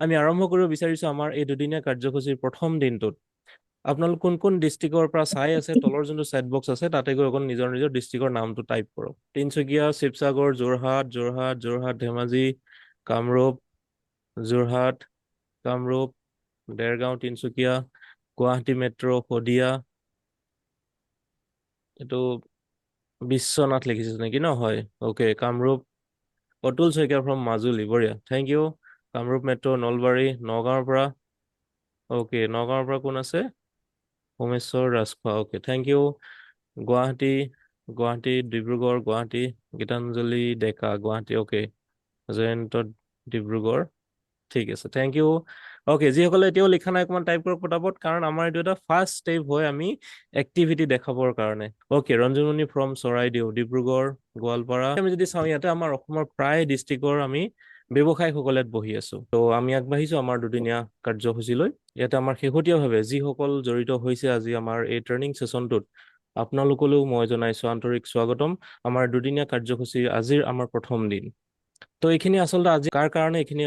আমি আৰম্ভ কৰিব বিচাৰিছো আমাৰ এই দুদিনীয়া কাৰ্যসূচীৰ প্ৰথম দিনটোত। আপোনালোক কোন কোন ডিষ্ট্ৰিক্টৰ পৰা চাই আছে তলৰ যোনটো চেট বক্স আছে তাতে গৈ অকণ নিজৰ নিজৰ ডিষ্ট্ৰিক্টৰ নামটো টাইপ কৰক। তিনচুকীয়া, শিৱসাগৰ, যোৰহাট, ধেমাজি, কামৰূপ, যোৰহাট, কামৰূপ, দেৰগাঁও, তিনচুকীয়া, গুৱাহাটী মেট্ৰ', শদিয়া, এইটো বিশ্বনাথ লিখিছে নেকি ন? হয়, অ'কে। কামৰূপ, অতুল শইকীয়া ফ্ৰম মাজুলী, বঢ়িয়া, thank you. Kamrup metro', Nalbari, নগাঁৱৰ পৰা, অ'কে, নগাঁৱৰ পৰা কোন আছে? Someswar Rajkhowa, okay, thank you. Guwahati, Dibrugarh, Gitanjali Deka, Guwahati, okay. Jayanta, Dibrugarh, ঠিক আছে, থেংক ইউ। অ'কে, যিসকলে এতিয়াও লিখা নাই অকণমান টাইপ কৰক পটাপট, কাৰণ আমাৰ এইটো এটা ফাৰ্ষ্ট ষ্টেপ হয় আমি এক্টিভিটি দেখাবৰ কাৰণে। Okay, Ranjumoni from Charaideo, Dibrugarh, Goalpara. আমি যদি চাওঁ ইয়াতে আমাৰ অসমৰ প্ৰায় ডিষ্ট্ৰিক্টৰ আমি ব্যৱসায়ীসকলে বহি আছো। ত' আমি আগবাঢ়িছো আমাৰ দুদিনীয়া কাৰ্যসূচীলৈ। ইয়াতে আমাৰ শেহতীয়াভাৱে যিসকল জড়িত হৈছে আজি আমাৰ এই ট্ৰেইনিং ছেশ্যনটোত, আপোনালোকলৈও মই জনাইছো আন্তৰিক স্বাগতম। আমাৰ দুদিনীয়া কাৰ্যসূচীৰ আজিৰ আমাৰ প্ৰথম দিন। তো এইখিনি আচলতে আজি কাৰ কাৰণে এইখিনি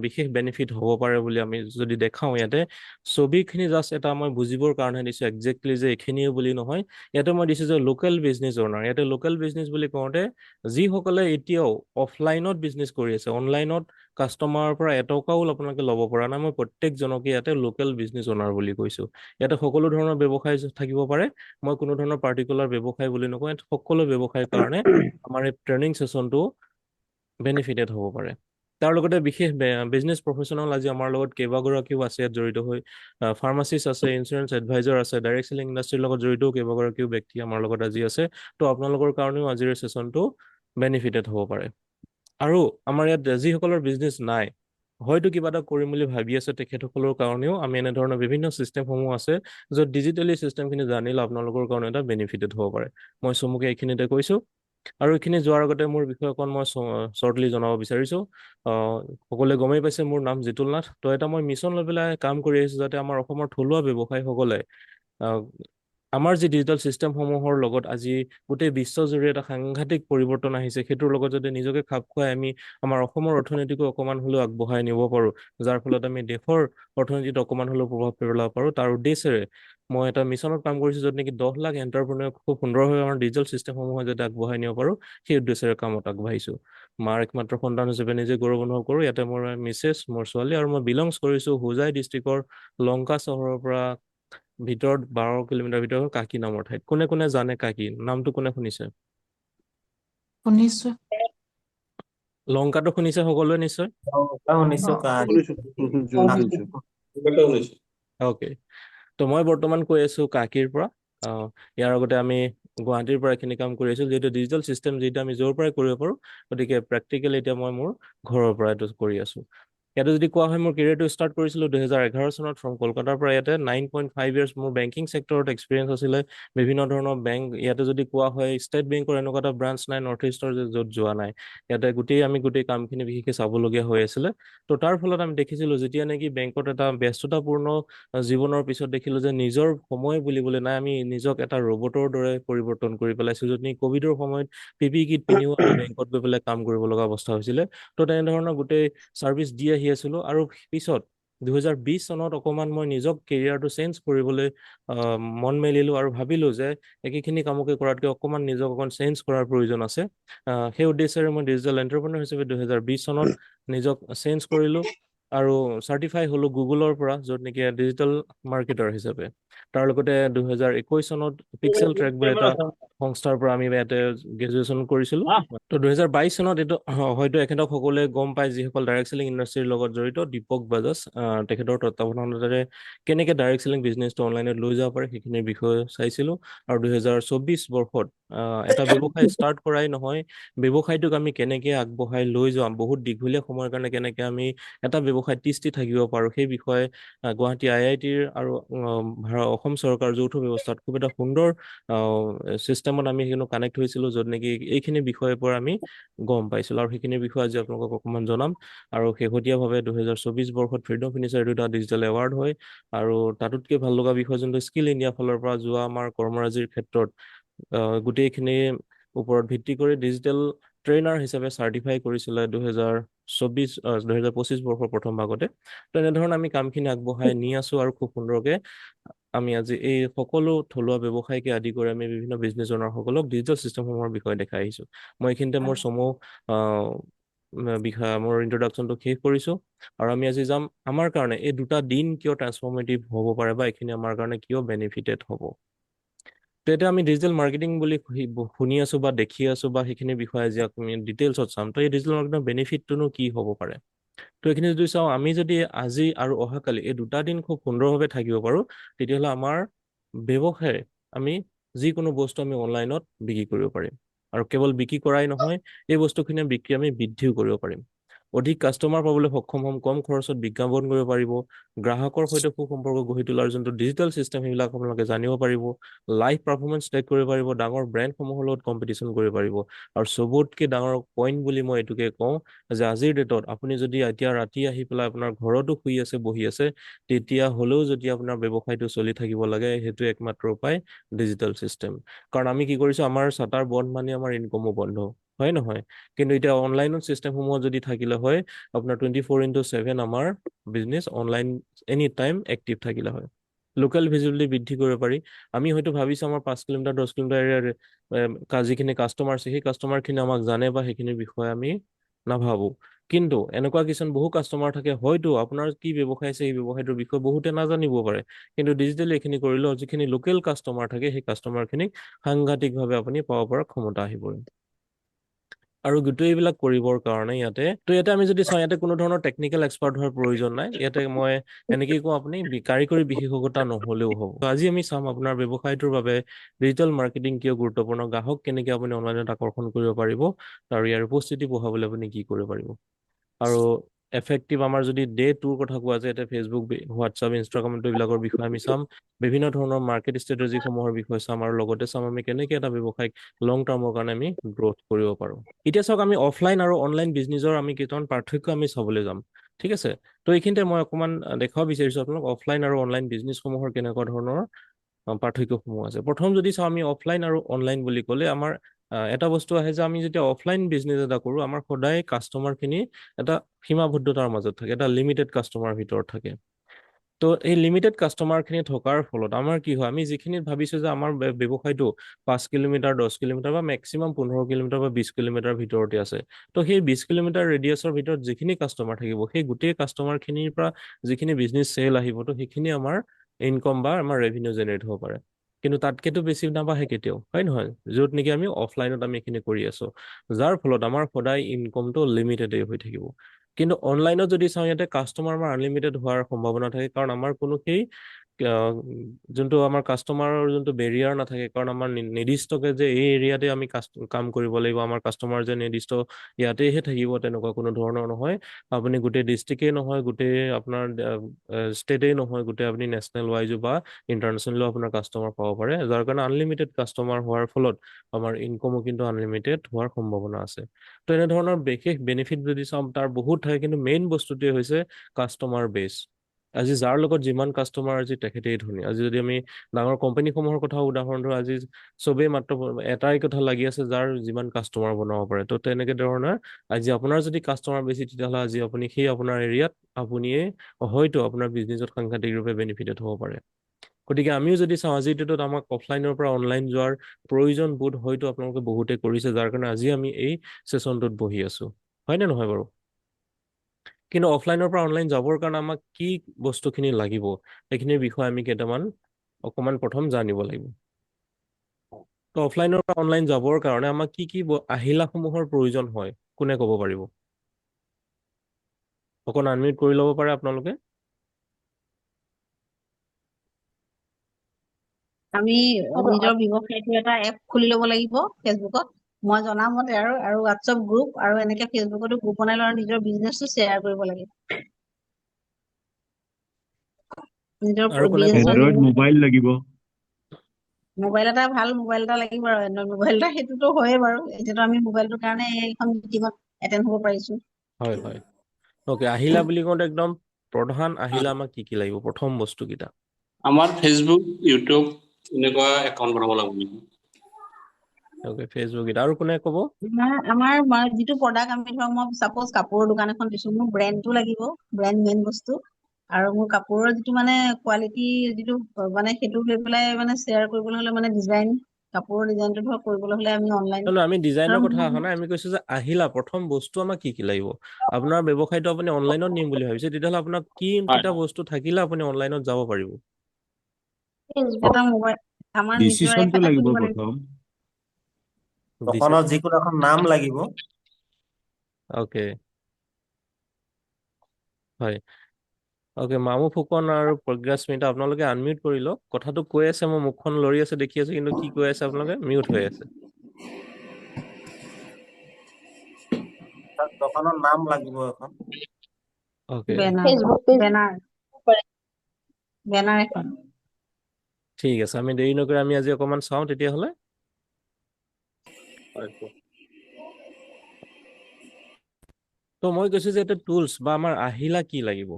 বিশেষ বেনিফিট হ'ব পাৰে বুলি আমি যদি দেখাওঁ ইয়াতে, ছবিখিনি জাষ্ট এটা মই বুজিবৰ কাৰণে দিছো, একজেক্টলি যে এইখিনিয়ে বুলি নহয়। ইয়াতে মই দিছো যে লোকেল বিজনেছ অনাৰ। ইয়াতে লোকেল বিজনেছ বুলি কওঁতে যিসকলে এতিয়াও অফলাইনত বিজনেছ কৰি আছে, অনলাইনত কাষ্টমাৰৰ পৰা এটকাও আপোনালোকে ল'ব পৰা নাই, মই প্ৰত্যেকজনকে ইয়াতে লোকেল বিজনেছ অনাৰ বুলি কৈছো। ইয়াতে সকলো ধৰণৰ ব্যৱসায় থাকিব পাৰে। মই কোনো ধৰণৰ পাৰ্টিকুলাৰ ব্যৱসায় বুলি নকওঁ, ইয়াত সকলো ব্যৱসায়ৰ কাৰণে আমাৰ এই ট্ৰেইনিং ছেশ্যনটো বেনিফিটেড হ'ব পাৰে। তাৰ লগতে বিশেষ বিজনেছ প্ৰফেশ্যনেল আজি আমাৰ লগত কেইবাগৰাকীও আছে ইয়াত জড়িত হৈ। ফাৰ্মাচিষ্ট আছে, ইঞ্চুৰেঞ্চ এডভাইজাৰ আছে, ডাইৰেক্ট চেলিং ইণ্ডাষ্ট্ৰীৰ লগত জড়িতও কেইবাগৰাকীও ব্যক্তি আমাৰ লগত আজি আছে। ত' আপোনালোকৰ কাৰণেও আজিৰ ছেশ্যনটো বেনিফিটেড হ'ব পাৰে। আৰু আমাৰ ইয়াত যিসকলৰ বিজনেছ নাই, হয়তো কিবা এটা কৰিম বুলি ভাবি আছে, তেখেতসকলৰ কাৰণেও আমি এনেধৰণৰ বিভিন্ন ছিষ্টেমসমূহ আছে য'ত ডিজিটেলি ছিষ্টেমখিনি জানিলে আপোনালোকৰ কাৰণে এটা বেনিফিটেড হ'ব পাৰে। মই চমুকে এইখিনিতে কৈছো। আৰু এইখিনি যোৱাৰ আগতে মোৰ বিষয়ে অকণ মই শ্বৰ্টলি জনাব বিচাৰিছো। সকলোৱে গমেই পাইছে মোৰ নাম জিতুল নাথ। তো এটা মই মিছন লৈ পেলাই কাম কৰি আহিছো যাতে আমাৰ অসমৰ থলুৱা ব্যৱসায়ীসকলে আহ, আমাৰ যি ডিজিটেল ছিষ্টেমসমূহৰ লগত আজি গোটেই বিশ্বজুৰি এটা সাংঘাতিক পৰিৱৰ্তন আহিছে, সেইটোৰ লগত যদি নিজকে খাপ খুৱাই আমি আমাৰ অসমৰ অৰ্থনীতিকো অকণমান হ'লেও আগবঢ়াই নিব পাৰোঁ, যাৰ ফলত আমি দেশৰ অৰ্থনীতিত অকণমান হ'লেও প্ৰভাৱ পেলাব পাৰোঁ, তাৰ উদ্দেশ্যেৰে মই এটা মিছনত কাম কৰিছোঁ য'ত নেকি 10 লাখ এণ্টাৰপ্ৰেনিউৰক খুব সুন্দৰভাৱে আমাৰ ডিজিটেল ছিষ্টেমসমূহে যাতে আগবঢ়াই নিব পাৰোঁ, সেই উদ্দেশ্যেৰে কামত আগবাঢ়িছোঁ। মাৰ একমাত্ৰ সন্তান হিচাপে নিজে গৌৰৱ অনুভৱ কৰোঁ। ইয়াতে মোৰ মিছেছ, মোৰ ছোৱালী, আৰু মই বিলংছ কৰিছোঁ হোজাই ডিষ্ট্ৰিক্টৰ লংকা চহৰৰ পৰা ভিতৰত 12 কিলোমিটাৰ ভিতৰত কাকি নামৰ ঠাইত। কোনে কোনে জানে কাকি নামটো? কোনে শুনিছে? শুনিছো। লংকাটো শুনিছে সকলোৱে নিশ্চয়? শুনিছো অ'কে, তো মই বৰ্তমান কৈ আছো কাকিৰ পৰা। ইয়াৰ আগতে আমি গুৱাহাটীৰ পৰা এইখিনি কাম কৰি আছো, যিহেতু ডিজিটেল চিষ্টেম যিটো আমি য'ৰ পৰাই কৰিব পাৰোঁ, গতিকে প্ৰেক্টিকেলি এতিয়া মই মোৰ ঘৰৰ পৰা এইটো কৰি আছো। ইয়াতে যদি কোৱা হয় মোৰ কেৰিয়াৰটো ষ্টাৰ্ট কৰিছিলোঁ 2011 চনত ফ্ৰম কলকাতাৰ পৰা। ইয়াতে 9.5 ইয়াৰ্ছ মোৰ বেংকিং ছেক্টৰত এক্সপিৰিয়েঞ্চ আছিলে। বিভিন্ন ধৰণৰ বেংক, ইয়াতে যদি কোৱা হয় ষ্টেট বেংকৰ এনেকুৱা এটা ব্ৰাঞ্চ নাই নৰ্থ ইষ্টৰ য'ত যোৱা নাই। ইয়াতে গোটেই কামখিনি বিশেষকৈ চাবলগীয়া হৈ আছিলে। তো তাৰ ফলত আমি দেখিছিলোঁ যেতিয়া নেকি বেংকত এটা ব্যস্ততাপূৰ্ণ জীৱনৰ পিছত দেখিলোঁ যে নিজৰ সময় বুলিবলৈ নাই, আমি নিজক এটা ৰবটৰ দৰে পৰিৱৰ্তন কৰি পেলাইছোঁ, য'ত নেকি ক'ভিডৰ সময়ত PPE কিট পিন্ধিও আমি বেংকত গৈ পেলাই কাম কৰিব লগা অৱস্থা হৈছিলে। তো তেনেধৰণৰ গোটেই ছাৰ্ভিচ দি আহি আছিলোঁ। আৰু পিছত 2020 চনত অকণমান মই নিজক কেৰিয়াৰটো চেঞ্জ কৰিবলৈ মন মেলিলোঁ আৰু ভাবিলোঁ যে একেখিনি কামকে কৰাতকৈ অকণমান নিজক অকণ চেঞ্জ কৰাৰ প্ৰয়োজন আছে। সেই উদ্দেশ্যেৰে মই ডিজিটেল এণ্টাৰপ্ৰেনাৰ হিচাপে 2020 চনত নিজক চেঞ্জ কৰিলোঁ আৰু চাৰ্টিফাই হ'লোঁ গুগলৰ পৰা, য'ত নেকি ডিজিটেল মাৰ্কেটাৰ হিচাপে। তাৰ লগতে 2021 চনত পিক্সেল ট্ৰেক বুলি এটা সংস্থাৰ পৰা আমি ইয়াতে গ্ৰেজুৱেশ্যন কৰিছিলোঁ। তো 2022 চনত এইটো হয়তো এখেতক সকলোৱে গম পায় যিসকল ডাইৰেক্ট চেলিং ইণ্ডাষ্ট্ৰীৰ লগত জড়িত, দীপক বাজাজ, তেখেতৰ তত্বাৱধানতে কেনেকৈ ডাইৰেক্ট চেলিং বিজনেছটো অনলাইনত লৈ যাব পাৰে সেইখিনিৰ বিষয়ে চাইছিলোঁ। আৰু 2024 বৰ্ষত এটা ব্যৱসায় ষ্টাৰ্ট কৰাই নহয়, ব্যৱসায়টোক আমি কেনেকৈ আগবঢ়াই লৈ যাম, বহুত দীঘলীয়া সময়ৰ কাৰণে কেনেকৈ আমি এটা ব্যৱসায় তিষ্ঠি থাকিব পাৰোঁ, সেই বিষয়ে গুৱাহাটী IITৰ আৰু অসম চৰকাৰ যৌথ ব্যৱস্থাত খুব এটা সুন্দৰ ছিষ্টেমত আমি সেইখিনি কানেক্ট হৈছিলোঁ, য'ত নেকি এইখিনি বিষয়ৰ পৰা আমি গম পাইছিলোঁ। আৰু সেইখিনিৰ বিষয়ে আজি আপোনালোকক অকণমান জনাম। আৰু শেহতীয়াভাৱে 2024 বৰ্ষত ফ্ৰীডম ফিনিচাৰ এইটো এটা ডিজিটেল এৱাৰ্ড হয়। আৰু তাতোতকৈ ভাল লগা বিষয় যোনটো স্কিল ইণ্ডিয়া ফালৰ পৰা যোৱা আমাৰ কৰ্মৰাজিৰ ক্ষেত্ৰত গোটেইখিনি ওপৰত ভিত্তি কৰি ডিজিটেল ট্ৰেইনাৰ হিচাপে চাৰ্টিফাই কৰিছিলে 2025 বৰ্ষৰ প্ৰথম ভাগতে। তো এনেধৰণে আমি কামখিনি আগবঢ়াই নি আছো আৰু খুব সুন্দৰকে আমি আজি এই সকলো থলুৱা ব্যৱসায়কে আদি কৰি আমি বিভিন্ন বিজনেছ অনাৰসকলক ডিজিটেল চিষ্টেমসমূহৰ বিষয়ে দেখাই আহিছো। মই এইখিনিতে মোৰ চমু বিষয় মোৰ ইন্ট্ৰডাকশ্যনটো শেষ কৰিছো আৰু আমি আজি যাম আমাৰ কাৰণে এই দুটা দিন কিয় ট্ৰান্সফৰ্মেটিভ হ'ব পাৰে বা এইখিনি আমাৰ কাৰণে কিয় বেনিফিটেড হ'ব। তো এতিয়া আমি ডিজিটেল মাৰ্কেটিং বুলি শুনি আছো বা দেখি আছো বা সেইখিনি বিষয়ে আজি আমি ডিটেইলছত চাম। তো এই ডিজিটেল মাৰ্কেটিঙৰ বেনিফিটটোনো কি হ'ব পাৰে। তো এইখিনি যদি চাওঁ, আমি যদি আজি আৰু অহাকালি এই দুটা দিন খুব সুন্দৰভাৱে থাকিব পাৰোঁ, তেতিয়াহ'লে আমাৰ ব্যৱসায় আমি যিকোনো বস্তু আমি অনলাইনত বিক্ৰী কৰিব পাৰিম। আৰু কেৱল বিক্ৰী কৰাই নহয়, এই বস্তুখিনি বিক্ৰী আমি বৃদ্ধিও কৰিব পাৰিম। অধিক কাষ্টমাৰ পাবলৈ সক্ষম হ'ম, কম খৰচত বিজ্ঞাপন কৰিব পাৰিব, গ্ৰাহকৰ সৈতে সুসম্পৰ্ক গঢ়ি তোলাৰ যোনটো ডিজিটেল চিষ্টেম সেইবিলাক আপোনালোকে জানিব পাৰিব, লাইভ পাৰফৰ্মেঞ্চ ট্ৰেক কৰিব পাৰিব, ডাঙৰ ব্ৰেণ্ডসমূহৰ লগত কম্পিটিশ্যন কৰিব পাৰিব। আৰু চবতকে ডাঙৰ পইণ্ট বুলি মই এইটোকে কওঁ যে আজিৰ ডেটত আপুনি যদি এতিয়া ৰাতি আহি পেলাই আপোনাৰ ঘৰতো শুই আছে বহি আছে, তেতিয়া হ'লেও যদি আপোনাৰ ব্যৱসায়টো চলি থাকিব লাগে, সেইটো একমাত্ৰ উপায় ডিজিটেল চিষ্টেম। কাৰণ আমি কি কৰিছো, আমাৰ চাটাৰ বন্ধ মানে আমাৰ ইনকমো বন্ধ, হয় নহয়? কিন্তু এতিয়া অনলাইনত চিষ্টেমসমূহ যদি থাকিলে হয়, আপোনাৰ 24/7 আমাৰ business online any time active থাকিলে হয়। লোকেল ভিজিবিলিটি বৃদ্ধি কৰিব পাৰি। আমি হয়তো ভাবিছো আমাৰ 5 কিলোমিটাৰ 10 কিলোমিটাৰ এৰিয়াৰ যিখিনি কাষ্টমাৰ আছে সেই কাষ্টমাৰখিনি আমাক জানে বা সেইখিনিৰ বিষয়ে আমি নাভাবো। কিন্তু এনেকুৱা কিছুমান বহু কাষ্টমাৰ থাকে, হয়তো আপোনাৰ কি ব্যৱসায় আছে সেই ব্যৱসায়টোৰ বিষয়ে বহুতে নাজানিব পাৰে, কিন্তু ডিজিটেলি এইখিনি কৰিলেও যিখিনি লোকেল কাষ্টমাৰ থাকে সেই কাষ্টমাৰখিনিক সাংঘাতিকভাৱে আপুনি পাব পৰা ক্ষমতা আহিব। আৰু গোটেইবিলাক কৰিবৰ কাৰণে ইয়াতে আমি যদি চাওঁ, ইয়াতে কোনো ধৰণৰ টেকনিকেল এক্সপাৰ্ট হোৱাৰ প্ৰয়োজন নাই। ইয়াতে মই এনেকেই কওঁ, আপুনি কাৰিকৰী বিশেষজ্ঞতা নহলেও হ'ব। আজি আমি চাম আপোনাৰ ব্যৱসায়টোৰ বাবে ডিজিটেল মাৰ্কেটিং কিয় গুৰুত্বপূৰ্ণ, গ্ৰাহক কেনেকে আপুনি অনলাইনত আকৰ্ষণ কৰিব পাৰিব, আৰু ইয়াৰ উপস্থিতি বঢ়াবলৈ আপুনি কি কৰিব পাৰিব। আৰু এফেক্টিভ আমাৰ যদি ডে টুৰ কথা কোৱা যায়, এতিয়া ফেচবুক, হোৱাটছআপ, ইনষ্টাগ্ৰাম এইবিলাকৰ বিষয়ে আমি চাম, বিভিন্ন ধৰণৰ মাৰ্কেট ষ্ট্ৰেটেজিসমূহৰ বিষয়ে চাম, আৰু লগতে চাম আমি কেনেকে এটা ব্যৱসায়িক লং টাৰ্মৰ কাৰণে আমি গ্ৰথ কৰিব পাৰোঁ। এতিয়া চাওক, আমি অফলাইন আৰু অনলাইন বিজনেছৰ আমি কেইটামান পাৰ্থক্য আমি চাবলৈ যাম, ঠিক আছে? তো এইখিনিতে মই অকণমান দেখুৱাব বিচাৰিছোঁ আপোনাক অফলাইন আৰু অনলাইন বিজনেছসমূহৰ কেনেকুৱা ধৰণৰ পাৰ্থক্যসমূহ আছে। প্ৰথম যদি চাওঁ, আমি অফলাইন আৰু অনলাইন বুলি ক'লে আমাৰ এটা বস্তু আহে যে আমি যেতিয়া অফলাইন বিজনেছ এটা কৰোঁ, আমাৰ সদায় কাষ্টমাৰখিনি এটা সীমাবদ্ধতাৰ মাজত থাকে, এটা লিমিটেড কাষ্টমাৰ ভিতৰত থাকে। তো এই লিমিটেড কাষ্টমাৰখিনি থকাৰ ফলত আমাৰ কি হয়, আমি যিখিনিত ভাবিছোঁ যে আমাৰ ব্যৱসায়টো 5 কিলোমিটাৰ 10 কিলোমিটাৰ বা মেক্সিমাম 15 কিলোমিটাৰ বা 20 কিলোমিটাৰ ভিতৰতে আছে, তো সেই 20 কিলোমিটাৰ ৰেডিয়াছৰ ভিতৰত যিখিনি কাষ্টমাৰ থাকিব, সেই গোটেই কাষ্টমাৰখিনিৰ পৰা যিখিনি বিজনেছ চেল আহিব, তো সেইখিনি আমাৰ ইনকম বা আমাৰ ৰেভিনিউ জেনেৰেট হ'ব পাৰে। কিন্তু তাতকেতো বেছি নাবাঢ়ে কেতিয়াও, হয় নহয়? য'ত নেকি আমি অফলাইনত আমি এইখিনি কৰি আছো, যাৰ ফলত আমাৰ সদায় ইনকমটো লিমিটেডেই হৈ থাকিব। কিন্তু অনলাইনত যদি চাওঁ, ইয়াতে কাষ্টমাৰ আমাৰ আনলিমিটেড হোৱাৰ সম্ভাৱনা থাকে, কাৰণ আমাৰ কোনো সেই যোনটো আমাৰ কাষ্টমাৰৰ যোনটো বেৰিয়াৰ নাথাকে, কাৰণ আমাৰ নিৰ্দিষ্টকে যে এই এৰিয়াতে আমি কাম কৰিব লাগিব, আমাৰ কাষ্টমাৰ যে নিৰ্দিষ্ট ইয়াতেহে থাকিব, তেনেকুৱা কোনো ধৰণৰ নহয়। আপুনি গোটেই ডিষ্ট্ৰিক্টেই নহয়, গোটেই আপোনাৰ ষ্টেটেই নহয়, গোটেই আপুনি নেশ্যনেল ৱাইজো বা ইণ্টাৰনেশ্যনেলো আপোনাৰ কাষ্টমাৰ পাব পাৰে, যাৰ কাৰণে আনলিমিটেড কাষ্টমাৰ হোৱাৰ ফলত আমাৰ ইনকমো কিন্তু আনলিমিটেড হোৱাৰ সম্ভাৱনা আছে। তো এনেধৰণৰ বিশেষ বেনিফিট যদি চাওঁ, তাৰ বহুত থাকে, কিন্তু মেইন বস্তুটোৱে হৈছে কাষ্টমাৰ বেছ। আজি যাৰ লগত যিমান কাষ্টমাৰ, আজি তেখেতেই ধনী। আজি যদি আমি ডাঙৰ কোম্পানীসমূহৰ কথা উদাহৰণ ধৰোঁ, আজি চবেই মাত্ৰ এটাই কথা লাগি আছে, যাৰ যিমান কাষ্টমাৰ বনাব পাৰে। তো তেনেকে ধৰণৰ আজি আপোনাৰ যদি কাষ্টমাৰ বেছি, তেতিয়াহ'লে আজি আপুনি সেই আপোনাৰ এৰিয়াত আপুনিয়ে হয়তো আপোনাৰ বিজনেছত সাংঘাতিক ৰূপে বেনিফিটেড হ'ব পাৰে। গতিকে আমিও যদি চাওঁ, আজিৰ ডেটত আমাক অফলাইনৰ পৰা অনলাইন যোৱাৰ প্ৰয়োজন বোধ হয়তো আপোনালোকে বহুতে কৰিছে, যাৰ কাৰণে আজি আমি এই ছেছনটোত বহি আছো, হয়নে নহয় বাৰু? কিন্তু অফলাইনৰ পৰা অনলাইন যাবৰ কাৰণে আমাক কি বস্তুখিনি লাগিব, সেইখিনিৰ বিষয়ে আমি কেইটামান অকণমান প্ৰথম জানিব লাগিব। তো অফলাইনৰ পৰা অনলাইন যাবৰ কাৰণে আমাক কি কি আহিলাসমূহৰ প্ৰয়োজন হয়, কোনে ক'ব পাৰিব? অকণ আনমিউট কৰি ল'ব পাৰে আপোনালোকে। আমি নিজৰ ব্যৱসায়টো এটা এপ খুলি ল'ব লাগিব ফেচবুকত, মই জনামতে, আৰু হোৱাটছএপ গ্ৰুপ, আৰু এনেকে ফেচবুকতো গ্ৰুপ বনাই লৈ নিজৰ বিজনেছটো শ্বেয়াৰ কৰিব লাগে। নিজৰ আৰু কোনে ক'ব? বিজনেছৰ এণ্ড্ৰইড মোবাইল লাগিব। মোবাইল এটা, ভাল মোবাইল এটা লাগিব, আৰু এণ্ড্ৰইড মোবাইল এটা, সেইটোতো হয়ে বাৰু। এতিয়াতো আমি মোবাইলটোৰ কাৰণে এইখন মিটিঙত এটেণ্ড হ'ব পাৰিছো। হয় হয়, অ'কে। আহিলা বুলি কওঁতে একদম প্ৰধান আহিলা আমাক কি কি লাগিব, প্ৰথম বস্তুকেইটা? আমাৰ ফেচবুক, ইউটিউব এনেকুৱা একাউণ্ট বনাব লাগিব। ওকে ফেচবুক এটা আৰু কোনে ক'ব? আমাৰ যিটো প্ৰডাক্ট আমি ধৰক মই চাপ'জ কাপোৰৰ দোকান এখন দিছো, মোৰ ব্ৰেণ্ডটো লাগিব, ব্ৰেণ্ড মেইন বস্তু। আৰু মোৰ কাপোৰৰ যিটো মানে কোৱালিটি, যিটো মানে সেইটো লৈ পেলাই মানে শ্বেয়াৰ কৰিবলৈ হ'লে মানে ডিজাইন, কাপোৰৰ ডিজাইনটো ধৰক কৰিবলৈ হ'লে আমি অনলাইন আমি ডিজাইনৰ কথা অহা ধৰক নাই, আমি কৈছো যে আহিলা প্ৰথম বস্তু আমাক কি কি লাগিব। আপোনাৰ ব্যৱসায়টো আপুনি অনলাইনত নিম বুলি ভাবিছে, তেতিয়াহ'লে আপোনাক কি হয় কেইটা বস্তু থাকিলে আপুনি অনলাইনত যাব পাৰিব? এটা মোবাইল, আমাৰ নিজৰ এপ ডিচিশনটো এটা লাগিব খুলিব লাগিব। প্ৰথম। দিছে। দোকানত যিকোনো এখন নাম লাগিব। অ'কে হয়। অ'কে মামু ফুকন আৰু প্ৰজ্ঞাস্মিতা আপোনালোকে আনমিউট কৰি লওক। কথাটো কৈ আছে, মোৰ মুখখন লৰি আছে দেখি আছো, কিন্তু কি কৈ আছে আপোনালোকে মিউট হৈ আছে। তাত দোকানৰ নাম লাগিব এখন। অ'কে বেনাৰ, বেনাৰ, বেনাৰ এখন। ঠিক আছে, আমি দেৰি নকৰি আমি আজি অকণমান চাওঁ তেতিয়াহ'লে। তো মই কৈছো যে এটা টুলছ বা আমাৰ আহিলা কি লাগিব,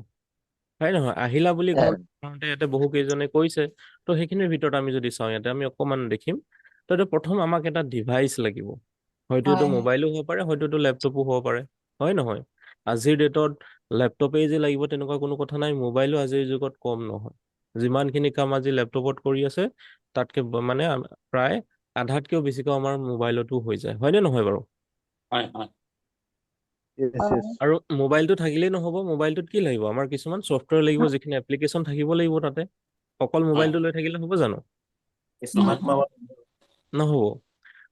হয় নহয়? আহিলা বুলি কওঁতে ইয়াতে বহু কেইজনে কৈছে। তো সেইখিনিৰ ভিতৰত আমি যদি চাওঁ, ইয়াতে আমি অকণমান দেখিম। তো এইটো প্ৰথম আমাক এটা ডিভাইচ লাগিব। হয়তো এইটো হয় মোবাইলো হ'ব পাৰে, হয়তো এইটো লেপটপো হ'ব পাৰে, হয় নহয়? আজিৰ ডেটত লেপটপেই যে লাগিব তেনেকুৱা কোনো কথা নাই, মোবাইলো আজিৰ যুগত কম নহয়। যিমানখিনি কাম আজি লেপটপত কৰি আছে, তাতকে মানে প্ৰায় আধাতকেও বেছি কাম আমাৰ মোবাইলতো হৈ যায়, হয়নে নহয় বাৰু? হয় হয় আৰু মোবাইলটো থাকিলেই নহ'ব, মোবাইলটোত কি লাগিব? আমাৰ কিছুমান ছফ্টৱেৰ লাগিব, যিখিনি এপ্লিকেশ্যন থাকিব লাগিব তাতে। অকল হয় মোবাইলটো লৈ থাকিলে হ'ব জানো? স্মাৰ্ট মোবাইল নহ'ব।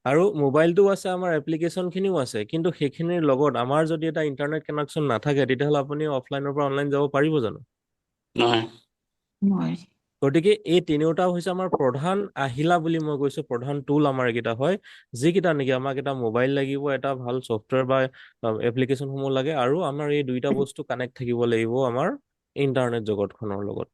আৰু মোবাইলটো আছে, আমাৰ এপ্লিকেশ্যনখিনিও আছে, কিন্তু সেইখিনিৰ লগত আমাৰ যদি এটা ইণ্টাৰনেট কানেকশ্যন নাথাকে, তেতিয়াহ'লে আপুনি অফলাইনৰ পৰা অনলাইন যাব পাৰিব জানো? নহয় হয় গতিকে এই তিনিওটা হৈছে আমাৰ প্ৰধান আহিলা বুলি মই কৈছো, প্ৰধান টুল আমাৰ এইকেইটা হয়, যিকেইটা নেকি আমাক এটা মোবাইল লাগিব, এটা ভাল ছফ্টৱেৰ বা এপ্লিকেশ্যনসমূহ লাগে, আৰু আমাৰ এই দুইটা বস্তু কানেক্ট থাকিব লাগিব আমাৰ ইণ্টাৰনেট জগতখনৰ লগত,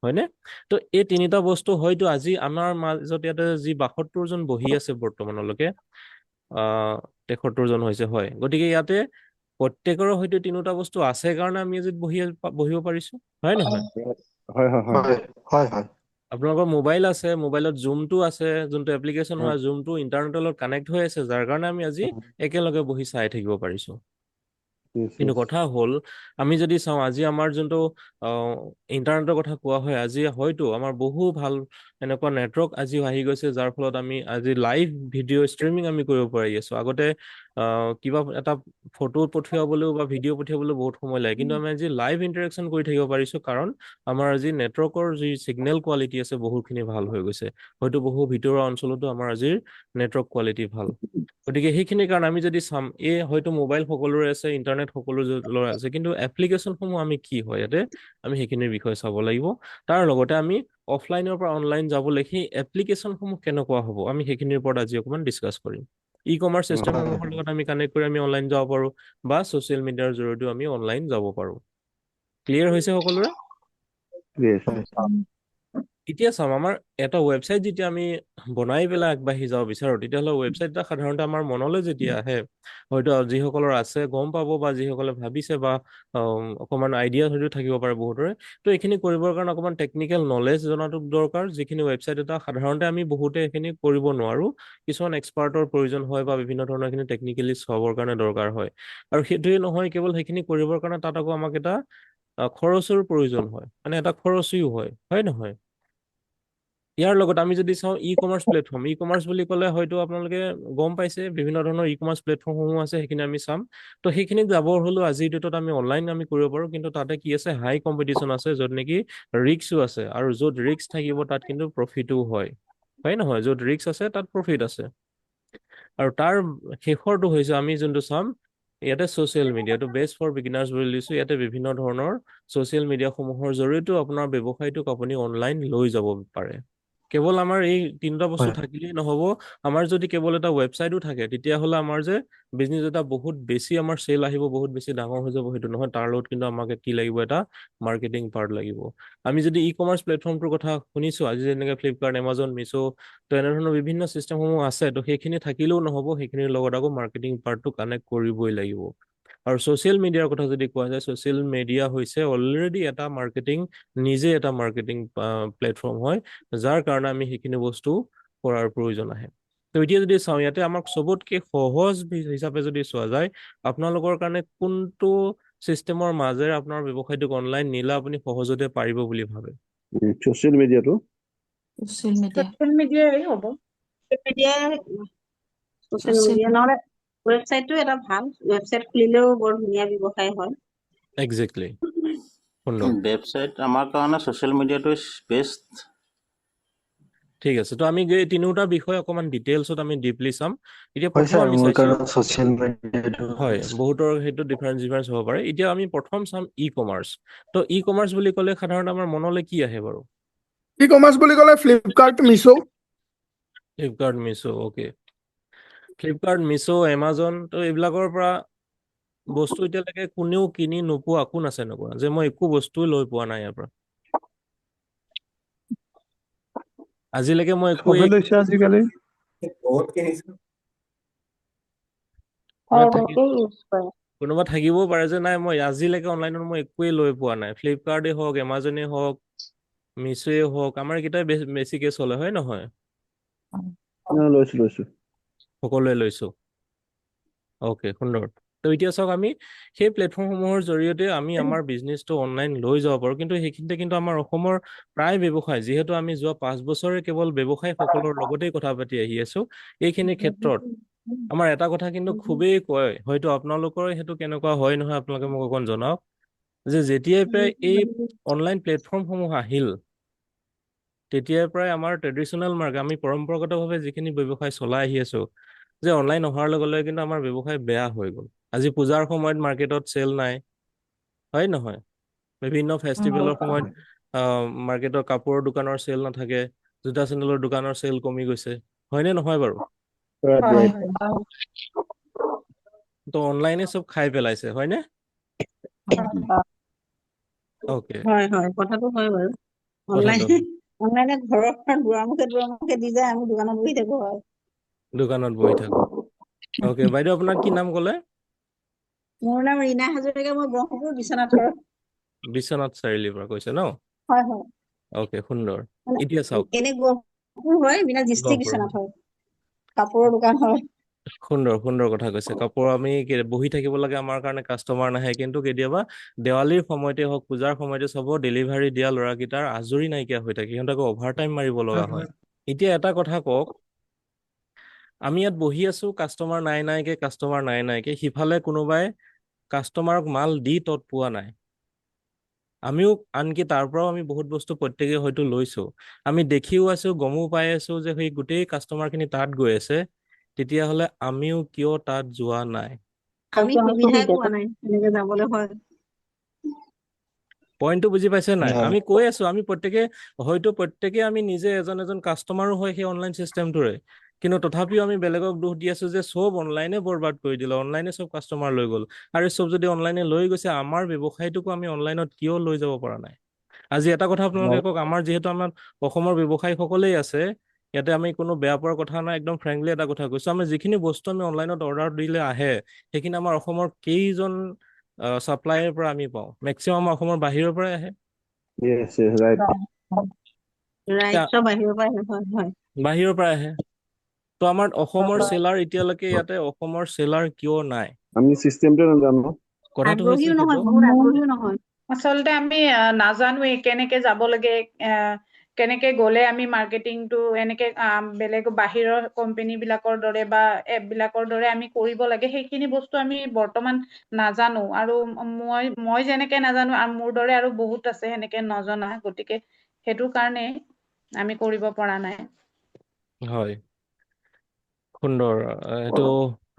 হয়নে? তো এই তিনিটা বস্তু হয়তো আজি আমাৰ মাজত ইয়াতে যি ৭২ জন বহি আছে বৰ্তমানলৈকে, ৭৩ জন হৈছে, হয়। গতিকে ইয়াতে প্ৰত্যেকৰে হয়তো তিনিটা বস্তু আছে কাৰণে আমি আজি বহিব পাৰিছো, হয় নহয়? হয় হয় হয় হয় হয় হয় আপোনালোকৰ মোবাইল আছে, মোবাইলত জুমটো আছে, যোনটো এপ্লিকেশ্যন হয় হয়, জুমটো ইণ্টাৰনেটৰ লগত কানেক্ট হৈ আছে, যাৰ কাৰণে আমি আজি একেলগে বহি চাই থাকিব পাৰিছো। yes, কিন্তু yes. কথা হ'ল, আমি যদি চাওঁ আজি আমাৰ যোনটো ইণ্টাৰনেটৰ কথা কোৱা হয়, আজি হয়তো আমাৰ বহু ভাল এনেকুৱা নেটৱৰ্ক আজি আহি গৈছে, যাৰ ফলত আমি আজি লাইভ ভিডিঅ' ষ্ট্ৰিমিং আমি কৰিব পাৰি আছো। আগতে কিবা এটা ফটো পঠিয়াবলৈও বা ভিডিঅ' পঠিয়াবলৈও বহুত সময় লাগে, কিন্তু আমি আজি লাইভ ইণ্টাৰেকশ্যন কৰি থাকিব পাৰিছো, কাৰণ আমাৰ আজি নেটৱৰ্কৰ যি ছিগনেল কোৱালিটি আছে বহুখিনি ভাল হৈ গৈছে। হয়তো বহু ভিতৰুৱা অঞ্চলতো আমাৰ আজিৰ নেটৱৰ্ক কোৱালিটি ভাল। গতিকে সেইখিনি কাৰণে আমি যদি চাম, এই হয়তো মোবাইল সকলোৰে আছে, ইণ্টাৰনেট সকলোৰে আছে, কিন্তু এপ্লিকেশ্যনসমূহ আমি কি হয় ইয়াতে আমি সেইখিনিৰ বিষয়ে চাব লাগিব। তাৰ লগতে আমি অফলাইনৰ পৰা অনলাইন যাবলৈ সেই এপ্লিকেশ্যনসমূহ কেনেকুৱা হ'ব, আমি সেইখিনিৰ ওপৰত আজি অকণমান ডিছকাছ কৰিম। ই কমাৰ্চ চিষ্টেমসমূহৰ লগত আমি কানেক্ট কৰি আমি অনলাইন যাব পাৰোঁ, বা ছ'চিয়েল মিডিয়াৰ জৰিয়তেও আমি অনলাইন যাব পাৰোঁ। ক্লিয়াৰ হৈছে সকলোৰে? Yes. এতিয়া চাম, আমাৰ এটা ৱেবছাইট যেতিয়া আমি বনাই পেলাই আগবাঢ়ি যাব বিচাৰোঁ, তেতিয়াহ'লে ৱেবছাইট এটা সাধাৰণতে আমাৰ মনলৈ যেতিয়া আহে, হয়তো যিসকলৰ আছে গম পাব, বা যিসকলে ভাবিছে, বা অকণমান আইডিয়া হয়তো থাকিব পাৰে বহুতৰে। তো এইখিনি কৰিবৰ কাৰণে অকণমান টেকনিকেল নলেজ জনাটো দৰকাৰ, যিখিনি ৱেবছাইট এটা সাধাৰণতে আমি বহুতে এইখিনি কৰিব নোৱাৰোঁ। কিছুমান এক্সপাৰ্টৰ প্ৰয়োজন হয়, বা বিভিন্ন ধৰণৰ এইখিনি টেকনিকেলি চাবৰ কাৰণে দৰকাৰ হয়। আৰু সেইটোৱে নহয়, কেৱল সেইখিনি কৰিবৰ কাৰণে তাত আকৌ আমাক এটা খৰচৰ প্ৰয়োজন হয়, মানে এটা খৰচীও হয়, হয় নহয়? ইয়াৰ লগত আমি যদি চাওঁ ই কমাৰ্চ প্লেটফৰ্ম, ই কমাৰ্চ বুলি ক'লে হয়তো আপোনালোকে গম পাইছে, বিভিন্ন ধৰণৰ ই কমাৰ্চ প্লেটফৰ্মসমূহ আছে, সেইখিনি আমি চাম। তো সেইখিনিত যাবৰ হ'লেও আজিৰ ডেটত আমি অনলাইন আমি কৰিব পাৰোঁ, কিন্তু তাতে কি আছে, হাই কম্পিটিশ্যন আছে, য'ত নেকি ৰিস্কো আছে, আৰু য'ত ৰিস্ক থাকিব তাত কিন্তু প্ৰফিটো হয়, হয় নহয়? য'ত ৰিস্ক আছে তাত প্ৰফিট আছে। আৰু তাৰ শেষৰটো হৈছে আমি যোনটো চাম, ইয়াতে ছ'চিয়েল মিডিয়াটো বেষ্ট ফৰ বিগিনাৰ্ছ বুলি দিছোঁ। ইয়াতে বিভিন্ন ধৰণৰ ছ'চিয়েল মিডিয়াসমূহৰ জৰিয়তেও আপোনাৰ ব্যৱসায়টোক আপুনি অনলাইন লৈ যাব পাৰে। কেৱল আমাৰ এই তিনিটা বস্তু হয় থাকিলেই নহ'ব, আমাৰ যদি কেৱল এটা ৱেবছাইটো থাকে, তেতিয়াহ'লে আমাৰ যে বিজনেছ এটা বহুত বেছি আমাৰ চেল আহিব, বহুত বেছি ডাঙৰ হৈ যাব, সেইটো নহয়। তাৰ লগত কিন্তু আমাক কি লাগিব, এটা মাৰ্কেটিং পাৰ্ট লাগিব। আমি যদি ই কমাৰ্চ প্লেটফৰ্মটোৰ কথা শুনিছোঁ, আজি যেনেকৈ ফ্লিপকাৰ্ট, এমাজন, মিছ', তো এনেধৰণৰ বিভিন্ন চিষ্টেমসমূহ আছে, তো সেইখিনি থাকিলেও নহ'ব, সেইখিনিৰ লগত আকৌ মাৰ্কেটিং পাৰ্টটো কানেক্ট কৰিবই লাগিব। আৰু ছ'চিয়েল মিডিয়াৰ কথা যদি কোৱা যায়, ছ'চিয়েল মিডিয়া হৈছে অলৰেডি এটা মাৰ্কেটিং, নিজে এটা মাৰ্কেটিং প্লেটফৰ্ম হয়, যাৰ কাৰণে আমি সেইখিনি বস্তু কৰাৰ প্ৰয়োজন আহে। তো এতিয়া যদি চাওঁ ইয়াতে আমাক চবতকে সহজ হিচাপে যদি চোৱা যায় আপোনালোকৰ কাৰণে কোনটো চিষ্টেমৰ মাজেৰে আপোনাৰ ব্যৱসায়টোক অনলাইন নিলে আপুনি সহজতে পাৰিব বুলি ভাবে ছচিয়েল মিডিয়াটো ছচিয়েল মিডিয়া ছচিয়েল মিডিয়াই হ'ব। মিডিয়া ছচিয়েল Social মিডিয়া নহ'লে ৱেবছাইটটো এটা ভাল ৱেবছাইট খুলিলেও বৰ ধুনীয়া ব্যৱসায় হয় একজেক্টলি সুন্দৰ ৱেবছাইট আমাৰ কাৰণে ছ'চিয়েল মিডিয়াটো ইজ বেষ্ট। ঠিক আছে তো আমি এই তিনিওটা বিষয় অকমান ডিটেইলছত আমি ডিপলি চাম এতিয়া হয় প্ৰথম ছাৰ আমি মোৰ চাইছো কাৰণে ছচিয়েল মিডিয়াটো হয় বহুতৰ সেইটো ডিফাৰেঞ্চ হ'ব পাৰে এতিয়া আমি প্ৰথম চাম ই কমাৰ্চ তো ই কমাৰ্চ বুলি ক'লে সাধাৰণতে আমাৰ মনলৈ কি আহে বাৰু ই কমাৰ্চ বুলি ক'লে ফ্লিপকাৰ্ট মিছো ফ্লিপকাৰ্ট মিছো ওকে ফ্লিপকাৰ্ট মিছো এমাজন তো এইবিলাকৰ পৰা বস্তু এতিয়ালৈকে কোনেও কিনি নোপোৱা কোন আছে নকোৱা যে মই একো বস্তুৱে লৈ পোৱা নাই ইয়াৰ পৰা আজিলৈকে মই একো চবে লৈছে আজিকালি বহুত কিনিছো কোনোবা থাকিবও পাৰে যে নাই মই আজিলৈকে অনলাইনত মই একোৱেই লৈ পোৱা নাই ফ্লিপকাৰ্টেই হওক এমাজনেই হওক মিছোৱে হওক আমাৰ কেইটাই বেছিকে চলে হয় নহয় লৈছো সকলোৱে লৈছো অ'কে সুন্দৰ তো এতিয়া চাওক আমি সেই প্লেটফৰ্মসমূহৰ জৰিয়তে আমি আমাৰ বিজনেছটো অনলাইন লৈ যাব পাৰোঁ কিন্তু সেইখিনিতে কিন্তু আমাৰ অসমৰ প্ৰায় ব্যৱসায় যিহেতু আমি যোৱা 5 বছৰে কেৱল ব্যৱসায়ীসকলৰ লগতেই কথা পাতি আহি আছো এইখিনি ক্ষেত্ৰত আমাৰ এটা কথা কিন্তু খুবেই কয় হয়তো আপোনালোকৰ সেইটো কেনেকুৱা হয় নহয় আপোনালোকে মোক অকণ জনাওক যে যেতিয়াই পৰাই এই অনলাইন প্লেটফৰ্মসমূহ আহিল তেতিয়াৰ পৰাই আমাৰ ট্ৰেডিশ্যনেল মাৰ্কেট আমি পৰম্পৰাগতভাৱে যিখিনি ব্যৱসায় চলাই আহি আছো যে অনলাইন অহাৰ লগে লগে কিন্তু আমাৰ ব্যৱসায় বেয়া হৈ গ'ল আজি পূজাৰ সময়ত মাৰ্কেটত চেল নাই হয় নহয় বিভিন্ন ফেষ্টিভেলৰ সময়ত মাৰ্কেটৰ কাপোৰৰ দোকানৰ চেল নাথাকে জোতা চেণ্ডেলৰ দোকানৰ চেল কমি গৈছে হয়নে নহয় বাৰু ৰাইট তো অনলাইনে চব খাই পেলাইছে হয়নে অ'কে হয় হয় কথাটো হয় বাৰু কথাটো অনলাইনে ঘৰৰ দুৱাৰমুখে দি যায় আমি দোকানত বহি থাকো হয় দোকানত বহি থাকো অ'কে বাইদেউ আপোনাৰ কি নাম ক'লে মোৰ নাম ৰীনা হাজৰিকা মই ব্ৰহ্মপুৰ বিশ্বনাথৰ বিশ্বনাথ চাৰিআলিৰ পৰা কৈছে ন হয় হয় অ'কে সুন্দৰ মানে এতিয়া চাওক এনে গহপুৰ হয় বিনা ডিষ্ট্ৰিক্ট গহপুৰ বিশ্বনাথ হয় কাপোৰৰ দোকান হয় সুন্দৰ কথা কৈছে কাপোৰ আমি বহি থাকিব লাগে আমাৰ কাৰণে কাষ্টমাৰ নাহে কিন্তু কেতিয়াবা দেৱালীৰ সময়তে হওক পূজাৰ সময়তে চাব ডেলিভাৰী দিয়া ল'ৰাকেইটাৰ আজৰি নাইকিয়া হৈ থাকে সিহঁতক অভাৰ টাইম মাৰিব লগা হয় এতিয়া এটা কথা কওক আমি ইয়াত বহি আছো কাষ্টমাৰ নাইকে সিফালে কোনোবাই কাষ্টমাৰক মাল দি তত পোৱা নাই আমিও আনকি তাৰ পৰাও আমি বহুত বস্তু প্ৰত্যেকে হয়তো লৈছো আমি দেখিও আছো গমো পাই আছো যে সেই গোটেই কাষ্টমাৰখিনি তাত গৈ আছে তেতিয়াহ'লে আমিও কিয় তাত যোৱা নাই আমি সুবিধাই পোৱা নাই এনেকে যাবলৈ হয় পইণ্টটো বুজি পাইছে নাই হয়। আমি কৈ আছো আমি প্ৰত্যেকে আমি নিজে এজন কাষ্টমাৰো হয় সেই অনলাইন চিষ্টেমটোৰে কিন্তু তথাপিও আমি বেলেগক দোষ দি আছো যে চব অনলাইনে বৰবাদ কৰি দিলে অনলাইনে চব কাষ্টমাৰ লৈ গ'ল আৰু চব যদি অনলাইনে লৈ গৈছে আমাৰ ব্যৱসায়টোকো আমি অনলাইনত কিয় লৈ যাব পৰা নাই আজি এটা কথা আপোনালোকে কওক আমাৰ যিহেতু আমাৰ অসমৰ ব্যৱসায়ীসকলেই আছে ইয়াতে আমি কোনো বেয়া পোৱাৰ কথা নাই একদম ফ্ৰেংকলি এটা কথা কৈছো আমি যিখিনি বস্তু আমি অনলাইনত অৰ্ডাৰ দিলে আহে সেইখিনি আমাৰ অসমৰ কেইজন ছাপ্লাইৰ পৰা আমি পাওঁ মেক্সিমাম অসমৰ বাহিৰৰ পৰাই আহে য়েছ ৰাইট ৰাইটৰ বাহিৰৰ পৰা হয় হয় বাহিৰৰ পৰা আহে তো আমাৰ অসমৰ চেলাৰ এতিয়ালৈকে ইয়াতে অসমৰ চেলাৰ কিয় নাই আমি চিষ্টেমটো নাজানো কথাটো হৈছে আগ্ৰহীও নহয় সেইটো বহুত আগ্ৰহীও নহয় আচলতে আমি নাজানোৱেই কেনেকে যাব লাগে কেনেকে গ'লে আমি মাৰ্কেটিংটো এনেকে বেলেগ বাহিৰৰ কোম্পানী বিলাকৰ দৰে বা এপ বিলাকৰ দৰে আমি কৰিব লাগে সেইখিনি বস্তু আমি বৰ্তমান নাজানো আৰু মই যেনেকে নাজানো আৰু মোৰ দৰে আৰু বহুত আছে সেনেকে নজনা গতিকে সেইটো কাৰণে আমি কৰিব পৰা নাই হয় সুন্দৰ এইটো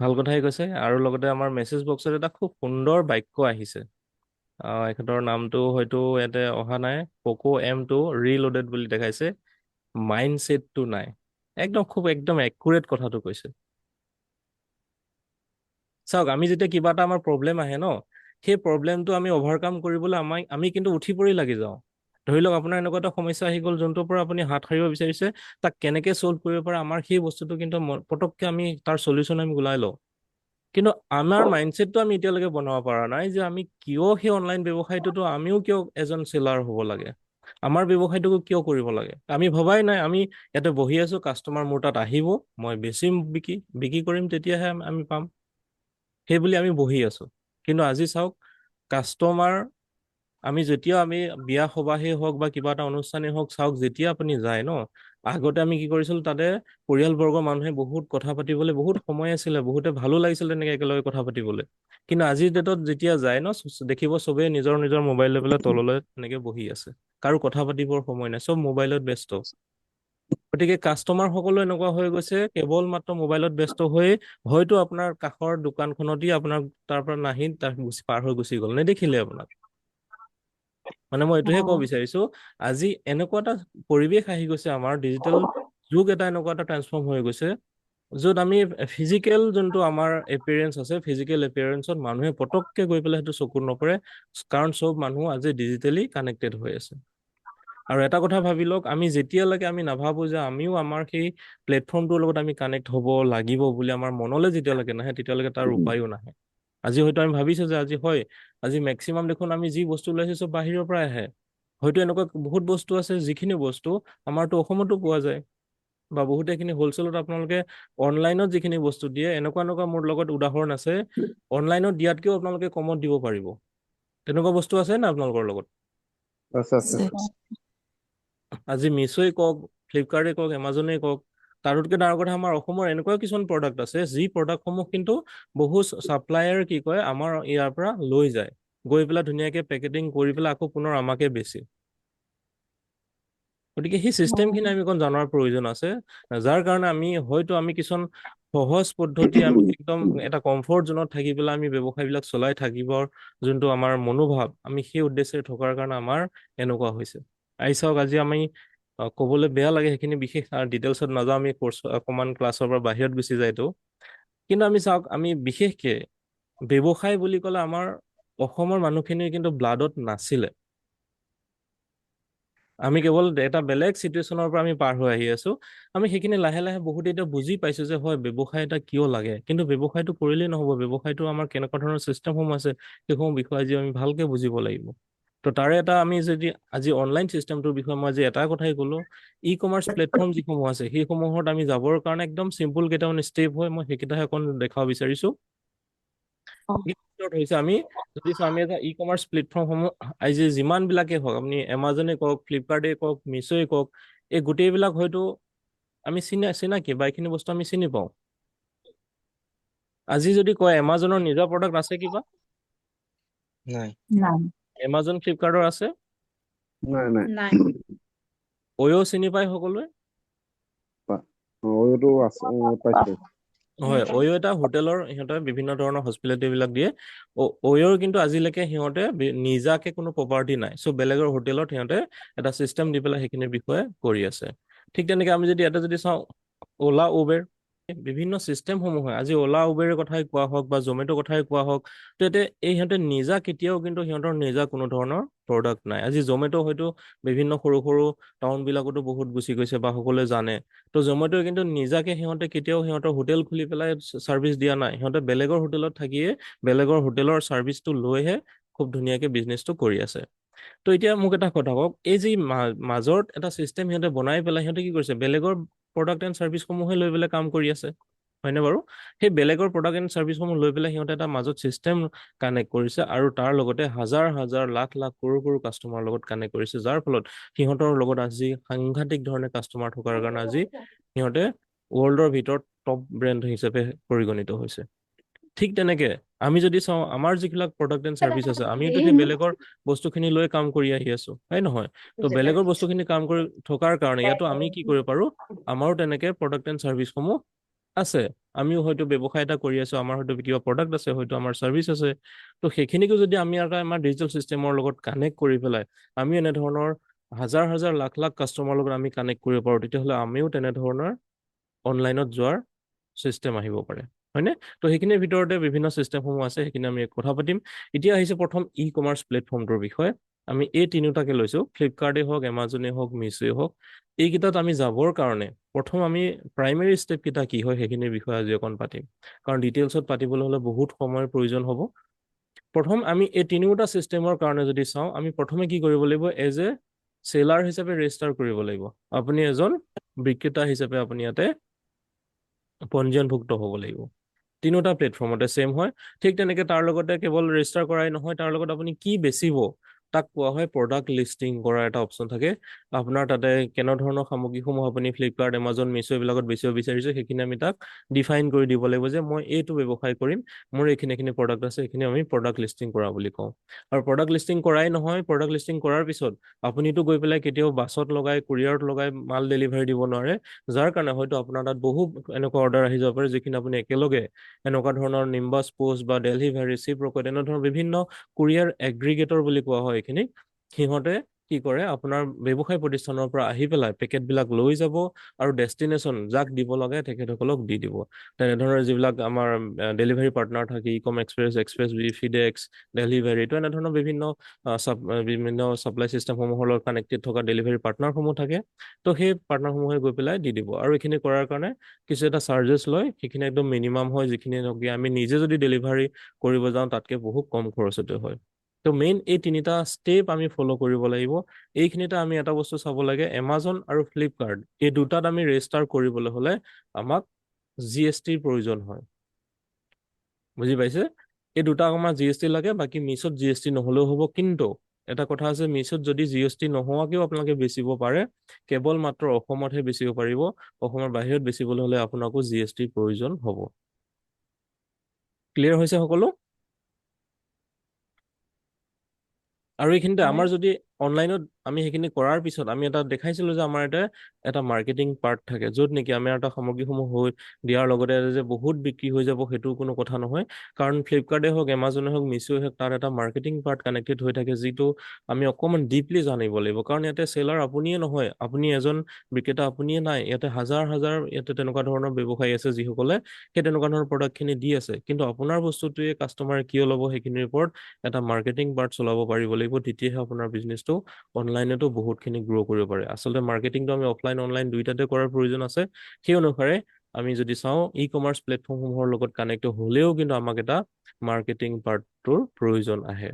ভাল কথাই কৈছে আৰু লগতে আমাৰ মেছেজ বক্সত এটা খুব সুন্দৰ বাক্য আহিছে এখেতৰ নামটো হয়তো ইয়াতে অহা নাই পকো M2 ৰিলোডেড বুলি দেখাইছে মাইণ্ডছেটটো নাই একদম একুৰেট কথাটো কৈছে চাওক আমি যেতিয়া কিবা এটা আমাৰ প্ৰব্লেম আহে ন সেই প্ৰব্লেমটো আমি অভাৰকাম কৰিবলৈ আমি কিন্তু উঠি পৰি লাগি যাওঁ ধৰি লওক আপোনাৰ এনেকুৱা এটা সমস্যা আহি গ'ল যোনটোৰ পৰা আপুনি হাত সাৰিব বিচাৰিছে তাক কেনেকে চল্ভ কৰিব পাৰে আমাৰ সেই বস্তুটো কিন্তু পটককে আমি তাৰ সলিউশ্যন আমি ওলাই লওঁ কিন্তু আমাৰ মাইণ্ডছেটটো আমি এতিয়ালৈকে বনাব পৰা নাই যে আমি কিয় সেই অনলাইন ব্যৱসায়টোতো আমিও কিয় এজন চেলাৰ হ'ব লাগে আমাৰ ব্যৱসায়টোকো কিয় কৰিব লাগে আমি ভবাই নাই আমি ইয়াতে বহি আছো কাষ্টমাৰ মোৰ তাত আহিব মই বেচিম বিক্ৰী কৰিম তেতিয়াহে আমি পাম সেই বুলি আমি বহি আছো কিন্তু আজি চাওক কাষ্টমাৰ আমি যেতিয়া আমি বিয়া সবাহেই হওক বা কিবা এটা অনুষ্ঠানেই হওক চাওক যেতিয়া আপুনি যায় ন আগতে আমি কি কৰিছিলো তাতে পৰিয়ালবৰ্গৰ মানুহে বহুত কথা পাতিবলৈ বহুত সময় আছিলে বহুতে ভালো লাগিছিল তেনেকে একেলগে কথা পাতিবলৈ কিন্তু আজিৰ ডেটত যেতিয়া যায় ন দেখিব চবেই নিজৰ নিজৰ মোবাইল লৈ পেলাই তললৈ তেনেকে বহি আছে কাৰো কথা পাতিবৰ সময় নাই চব মোবাইলত ব্যস্ত গতিকে কাষ্টমাৰ সকলো এনেকুৱা হৈ গৈছে কেৱল মাত্ৰ মোবাইলত ব্যস্ত হৈ হয়তো আপোনাৰ কাষৰ দোকানখনতেই আপোনাৰ তাৰ পৰা নাহি তাৰ পাৰ হৈ গুচি গ'ল নেদেখিলে আপোনাক মানে মই এইটোহে ক'ব বিচাৰিছো আজি এনেকুৱা এটা পৰিৱেশ আহি গৈছে আমাৰ ডিজিটেল যুগ এটা এনেকুৱা এটা ট্ৰান্সফৰ্ম হৈ গৈছে য'ত আমি ফিজিকেল যোনটো আমাৰ এপিয়াৰেঞ্চ আছে ফিজিকেল এপিয়াৰেঞ্চত মানুহে পটককে গৈ পেলাই সেইটো চকুত নপৰে কাৰণ চব মানুহ আজি ডিজিটেলি কানেক্টেড হৈ আছে আৰু এটা কথা ভাবি লওক আমি যেতিয়ালৈকে আমি নাভাবো যে আমিও আমাৰ সেই প্লেটফৰ্মটোৰ লগত আমি কানেক্ট হ'ব লাগিব বুলি আমাৰ মনলৈ যেতিয়ালৈকে নাহে তেতিয়ালৈকে তাৰ উপায়ো নাহে আজি হয়তো আমি ভাবিছো যে আজি হয় আজি মেক্সিমাম দেখোন আমি যি বস্তু ওলাইছে চব বাহিৰৰ পৰা আহে হয়তো এনেকুৱা বহুত বস্তু আছে যিখিনি বস্তু আমাৰতো অসমতো পোৱা যায় বা বহুতেখিনি হোলচেলত আপোনালোকে অনলাইনত যিখিনি বস্তু দিয়ে এনেকুৱা মোৰ লগত উদাহৰণ আছে অনলাইনত দিয়াতকেও আপোনালোকে কমত দিব পাৰিব তেনেকুৱা বস্তু আছে না আপোনালোকৰ লগত আছে আছে আজি মিছ'ই কওক ফ্লিপকাৰ্টে কওক এমাজনেই কওক তাতোতকৈ ডাঙৰ কথা আমাৰ অসমৰ এনেকুৱা কিছুমান প্ৰডাক্ট আছে যি প্ৰডাক্টসমূহ কিন্তু বহু ছাপ্লায়াৰ কি কয় আমাৰ ইয়াৰ পৰা লৈ যায় গৈ পেলাই ধুনীয়াকে পেকেটিং কৰি পেলাই আকৌ পুনৰ আমাকে বেছি গতিকে সেই চিষ্টেমখিনি আমি অকণ জনাৰ প্ৰয়োজন আছে যাৰ কাৰণে আমি হয়তো আমি কিছুমান সহজ পদ্ধতি আমি একদম এটা কমফৰ্ট জোনত থাকি পেলাই আমি ব্যৱসায়বিলাক চলাই থাকিবৰ যোনটো আমাৰ মনোভাৱ আমি সেই উদ্দেশ্যে থকাৰ কাৰণে আমাৰ এনেকুৱা হৈছে আহি চাওক আজি আমি ক'বলৈ বেয়া লাগে সেইখিনি বিশেষ ডিটেইলছত নাযাওঁ আমি কোৰ্চ অকণমান ক্লাছৰ পৰা বাহিৰত গুচি যায়তো কিন্তু আমি চাওক আমি বিশেষকে ব্যৱসায় বুলি ক'লে আমাৰ অসমৰ মানুহখিনিৰ কিন্তু ব্লাডত নাছিলে আমি কেৱল এটা বেলেগ চিটুৱেশ্যনৰ পৰা আমি পাৰ হৈ আহি আছো আমি সেইখিনি লাহে লাহে বহুত এতিয়া বুজি পাইছো যে হয় ব্যৱসায় এটা কিয় লাগে কিন্তু ব্যৱসায়টো কৰিলেই নহ'ব ব্যৱসায়টো আমাৰ কেনেকুৱা ধৰণৰ চিষ্টেমসমূহ আছে সেইসমূহ বিষয়ে আজি আমি ভালকে বুজিব লাগিব তো তাৰে এটা আমি যদি আজি অনলাইন চিষ্টেমটোৰ বিষয়ে মই আজি এটা কথাই ক'লো ই কমাৰ্চ প্লেটফৰ্ম যিসমূহ আছে সেইসমূহত আমি যাবৰ কাৰণে একদম চিম্পল কেইটামান ষ্টেপ হয় মই সেইকেইটাহে অকণ দেখাব বিচাৰিছো হৈছে আমি যদি আমি এটা ই কমাৰ্চ প্লেটফৰ্মসমূহ আজি যিমান বিলাকে হওক আপুনি এমাজনে কওক ফ্লিপকাৰ্টে কওক মিছ'য়ে কওক এই গোটেইবিলাক হয়তো আমি চিনাকি বা এইখিনি বস্তু আমি চিনি পাওঁ আজি যদি কয় এমাজনৰ নিজৰ প্ৰডাক্ট আছে কিবা নাই এমাজন ফ্লিপকাৰ্টৰ আছে নাই নাই নাই অ'য়' চিনি পায় সকলোৱে এইটো আছে পাইছো হয় অ'য়' এটা হোটেলৰ সিহঁতে বিভিন্ন ধৰণৰ হস্পিটেলিটি বিলাক দিয়ে অ'য়'ৰ কিন্তু আজিলৈকে সিহঁতে নিজাকে কোনো প্ৰপাৰ্টি নাই চ' বেলেগৰ হোটেলত সিহঁতে এটা চিষ্টেম দি পেলাই সেইখিনিৰ বিষয়ে কৰি আছে ঠিক তেনেকে আমি যদি এটা যদি চাওঁ অ'লা উবেৰ বিভিন্ন চিষ্টেমসমূহ হয় আজি অ'লা উবেৰৰ কথাই কোৱা হওক বা জমেটোৰ কথাই কোৱা হওক তো এতিয়া সিহঁতে নিজা কেতিয়াও কিন্তু সিহঁতৰ নিজা কোনো ধৰণৰ প্ৰডাক্ট নাই আজি জমেটো হয়তো বিভিন্ন সৰু সৰু টাউন বিলাকতো বহুত গুচি গৈছে বা সকলোৱে জানে তো জমেটোৱে কিন্তু নিজাকে সিহঁতে কেতিয়াও সিহঁতৰ হোটেল খুলি পেলাই ছাৰ্ভিচ দিয়া নাই সিহঁতে বেলেগৰ হোটেলত থাকিয়ে বেলেগৰ হোটেলৰ ছাৰ্ভিচটো লৈহে খুব ধুনীয়াকে বিজনেছটো কৰি আছে তো এতিয়া মোক এটা কথা কওক এই যে মাজত এটা চিষ্টেম সিহঁতে বনাই পেলাই সিহঁতে কি কৰিছে বেলেগৰ প্ৰডাক্ট এণ্ড ছাৰ্ভিচসমূহে লৈ পেলাই কাম কৰি আছে হয়নে বাৰু সেই বেলেগৰ প্ৰডাক্ট এণ্ড ছাৰ্ভিচসমূহ লৈ পেলাই সিহঁতে এটা মাজত চিষ্টেম কানেক্ট কৰিছে আৰু তাৰ লগতে হাজাৰ হাজাৰ লাখ লাখ কৰোৰ কাষ্টমাৰৰ লগত কানেক্ট কৰিছে যাৰ ফলত সিহঁতৰ লগত আজি সাংঘাতিক ধৰণে কাষ্টমাৰ থকাৰ কাৰণে আজি সিহঁতে ৱৰ্ল্ডৰ ভিতৰত টপ ব্ৰেণ্ড হিচাপে পৰিগণিত হৈছে ঠিক তেনেকে আমি যদি চাওঁ আমাৰ যিবিলাক প্ৰডাক্ট এণ্ড ছাৰ্ভিচ আছে আমিতো সেই বেলেগৰ বস্তুখিনি লৈ কাম কৰি আহি আছো হয় নহয় তো বেলেগৰ বস্তুখিনি কাম কৰি থকাৰ কাৰণে ইয়াতো আমি কি কৰিব পাৰো আমাৰো তেনেকে প্ৰডাক্ট এণ্ড ছাৰ্ভিচসমূহ আছে আমিও হয়তো ব্যৱসায় এটা কৰি আছো আমাৰ হয়তো কিবা প্ৰডাক্ট আছে হয়তো আমাৰ ছাৰ্ভিচ আছে তো সেইখিনিকো যদি আমি এটা আমাৰ ডিজিটেল চিষ্টেমৰ লগত কানেক্ট কৰি পেলাই আমি এনেধৰণৰ হাজাৰ হাজাৰ লাখ লাখ কাষ্টমাৰৰ লগত আমি কানেক্ট কৰিব পাৰোঁ তেতিয়াহ'লে আমিও তেনেধৰণৰ অনলাইনত যোৱাৰ চিষ্টেম আহিব পাৰে হয়নে তো সেইখিনিৰ ভিতৰতে বিভিন্ন চিষ্টেমসমূহ আছে সেইখিনি আমি কথা পাতিম এতিয়া আহিছে প্ৰথম ই কমাৰ্চ প্লেটফৰ্মটোৰ বিষয়ে আমি এই তিনিওটাকে লৈছো ফ্লিপকাৰ্টেই হওক এমাজনেই হওক মিছ'ই হওক এইকেইটাত আমি যাবৰ কাৰণে প্ৰথম আমি প্ৰাইমেৰী ষ্টেপ কেইটা কি হয় সেইখিনিৰ বিষয়ে আজি অকণ পাতিম কাৰণ ডিটেইলছত পাতিবলৈ হ'লে বহুত সময়ৰ প্ৰয়োজন হ'ব প্ৰথম আমি এই তিনিওটা চিষ্টেমৰ কাৰণে যদি চাওঁ আমি প্ৰথমে কি কৰিব লাগিব এজ এ সেলাৰ হিচাপে ৰেজিষ্টাৰ কৰিব লাগিব আপুনি এজন বিক্ৰেতা হিচাপে আপুনি ইয়াতে পঞ্জীয়নভুক্ত হ'ব লাগিব তিনিটা প্লেটফৰ্মতে সেম হয় ঠিক তেনেকে তাৰ লগতে কেৱল ৰেজিষ্টাৰ কৰাই নহয় তাৰ লগত আপুনি কি বেচিব তাক কোৱা হয় প্ৰডাক্ট লিষ্টিং কৰা এটা অপচন থাকে আপোনাৰ তাতে কেনে ধৰণৰ সামগ্ৰীসমূহ আপুনি ফ্লিপকাৰ্ট এমাজন মিছো এইবিলাকত বেচিব বিচাৰিছে সেইখিনি আমি তাক ডিফাইন কৰি দিব লাগিব যে মই এইটো ব্যৱসায় কৰিম মোৰ এইখিনি প্ৰডাক্ট আছে এইখিনি আমি প্ৰডাক্ট লিষ্টিং কৰা বুলি কওঁ আৰু প্ৰডাক্ট লিষ্টিং কৰাই নহয় প্ৰডাক্ট লিষ্টিং কৰাৰ পিছত আপুনিতো গৈ পেলাই কেতিয়াও বাছত লগাই কুৰিয়াৰত লগাই মাল ডেলিভাৰী দিব নোৱাৰে যাৰ কাৰণে হয়তো আপোনাৰ তাত বহু এনেকুৱা অৰ্ডাৰ আহি যাব পাৰে যিখিনি আপুনি একেলগে এনেকুৱা ধৰণৰ নিম্বাছ পোষ্ট বা দেলহি ভেৰি ৰেচিপ্ৰকেট এনে ধৰণৰ বিভিন্ন কুৰিয়াৰ এগ্ৰিগেটৰ বুলি কোৱা হয় এইখিনি সিহঁতে কি কৰে আপোনাৰ ব্যৱসায় প্ৰতিষ্ঠানৰ পৰা আহি পেলাই পেকেটবিলাক লৈ যাব আৰু ডেষ্টিনেশ্যন যাক দিব লাগে তেখেতসকলক দি দিব তেনেধৰণৰ যিবিলাক আমাৰ ডেলিভাৰী পাৰ্টনাৰ থাকে ইকম এক্সপ্ৰেছ বি ফিডেক্স ডেলিভাৰী তো এনেধৰণৰ বিভিন্ন ছাপ্লাই ছিষ্টেমসমূহৰ লগত কানেক্টেড থকা ডেলিভাৰী পাৰ্টনাৰসমূহ থাকে তো সেই পাৰ্টনাৰসমূহে গৈ পেলাই দি দিব আৰু এইখিনি কৰাৰ কাৰণে কিছু এটা চাৰ্জেছ লয় সেইখিনি একদম মিনিমাম হয় যিখিনি আমি নিজে যদি ডেলিভাৰী কৰিব যাওঁ তাতকে বহুত কম খৰচতে হয় তো মেইন এই তিনিটা ষ্টেপ আমি ফ'ল' কৰিব লাগিব এইখিনিতে আমি এটা বস্তু চাব লাগে এমাজন আৰু ফ্লিপকাৰ্ট এই দুটাত আমি ৰেজিষ্টাৰ কৰিবলৈ হ'লে আমাক জিএছটিৰ প্ৰয়োজন হয় বুজি পাইছে এই দুটা আমাৰ জিএছটি লাগে বাকী মিছত জিএছটি নহ'লেও হ'ব কিন্তু এটা কথা আছে মিছত যদি জিএছটি নোহোৱাকেও আপোনালোকে বেচিব পাৰে কেৱল মাত্ৰ অসমতহে বেচিব পাৰিব অসমৰ বাহিৰত বেচিবলৈ হ'লে আপোনাকো জিএছটিৰ প্ৰয়োজন হ'ব ক্লিয়াৰ হৈছে সকলো আৰু এইখিনিতে আমাৰ যদি অনলাইনত আমি সেইখিনি কৰাৰ পিছত আমি এটা দেখাইছিলো যে আমাৰ এটা মাৰ্কেটিং পাৰ্ট থাকে য'ত নেকি আমি এটা সামগ্ৰীসমূহ হৈ দিয়াৰ লগতে যে বহুত বিক্ৰী হৈ যাব সেইটো কোনো কথা নহয় কাৰণ ফ্লিপকাৰ্টে হওক এমাজনে হওক মিছোৱে হওক তাৰ এটা মাৰ্কেটিং পাৰ্ট কানেক্টেড হৈ থাকে যিটো আমি অকণমান ডিপলি জানিব লাগিব কাৰণ ইয়াতে সেলাৰ আপুনিয়ে নহয় আপুনি এজন বিক্ৰেতা আপুনিয়ে নাই ইয়াতে হাজাৰ ইয়াতে তেনেকুৱা ধৰণৰ ব্যৱসায়ী আছে যিসকলে সেই তেনেকুৱা ধৰণৰ প্ৰডাক্টখিনি দি আছে কিন্তু আপোনাৰ বস্তুটোৱে কাষ্টমাৰে কিয় ল'ব সেইখিনিৰ ওপৰত এটা মাৰ্কেটিং পাৰ্ট চলাব পাৰিব লাগিব তেতিয়াহে আপোনাৰ বিজনেছটো অনলাইনতো বহুতখিনি গ্ৰ' কৰিব পাৰে আচলতে মাৰ্কেটিংটো আমি অফলাইন অনলাইন দুইটাতে কৰাৰ প্ৰয়োজন আছে সেই অনুসাৰে আমি যদি চাওঁ ই কমাৰ্চ প্লেটফৰ্মসমূহৰ লগত কানেক্ট হ'লেও কিন্তু আমাক এটা মাৰ্কেটিং পাৰ্টটোৰ প্ৰয়োজন আহে